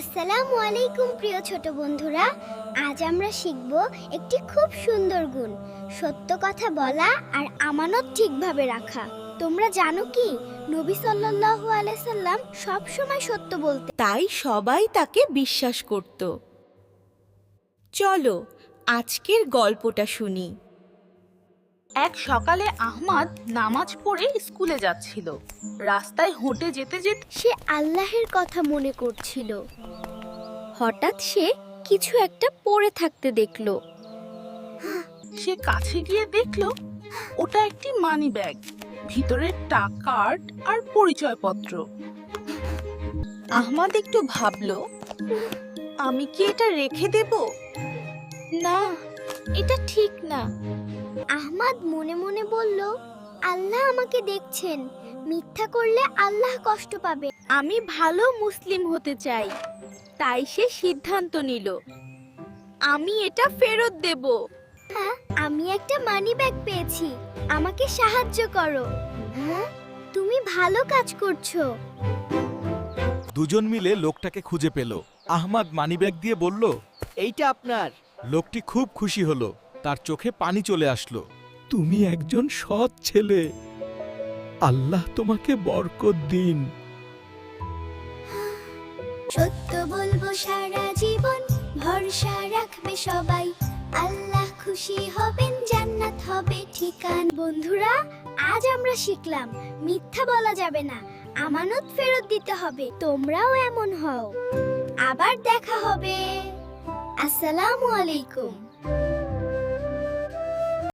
আসসালামু আলাইকুম প্রিয় ছোট বন্ধুরা, আজ আমরা শিখব একটি খুব সুন্দর গুণ, সত্য কথা বলা আর আমানত ঠিকভাবে রাখা। তোমরা জানো কি, নবী সাল্লাল্লাহু আলাইহি সাল্লাম সব সময় সত্য বলতেন। তাই সবাই তাকে বিশ্বাস করত। চলো আজকের গল্পটা শুনি। এক সকালে আহমাদ নামাজ পড়ে স্কুলে যাচ্ছিল। রাস্তায় হেঁটে যেতে যেতে সে আল্লাহর কথা মনে করছিল। হঠাৎ সে কিছু একটা পড়ে থাকতে দেখলো। সে কাছে গিয়ে দেখলো ওটা একটি মানি ব্যাগ, ভিতরে টাকার আর পরিচয়পত্র। আহমাদ একটু ভাবলো, আমি কি এটা রেখে দেব? না, এটা ঠিক না। আহমাদ মনে মনে বলল, আল্লাহ আমাকে দেখছেন, মিথ্যা করলে আল্লাহ কষ্ট পাবে। আমি ভালো মুসলিম হতে চাই। তাই সে সিদ্ধান্ত নিল, আমি এটা ফেরত দেব। হ্যাঁ, আমি একটা মানি ব্যাগ পেয়েছি, আমাকে সাহায্য করো। হ্যাঁ, তুমি ভালো কাজ করছো। দুজন মিলে লোকটাকে খুঁজে পেল। আহমাদ মানিব্যাগ দিয়ে বলল, এইটা আপনার। লোকটি খুব খুশি হলো, তার চোখে পানি চলে আসলো। তুমি একজন সৎ ছেলে, আল্লাহ তোমাকে বরকত দিন। সত্য বলবো সারা জীবন, ভরসা রাখবে সবাই, আল্লাহ খুশি হবেন, জান্নাত হবে ঠিকান। বন্ধুরা, আজ আমরা শিখলাম মিথ্যা বলা যাবে না, আমানত ফেরত দিতে হবে। তোমরাও এমন হও। আবার দেখা হবে। আসসালামু আলাইকুম।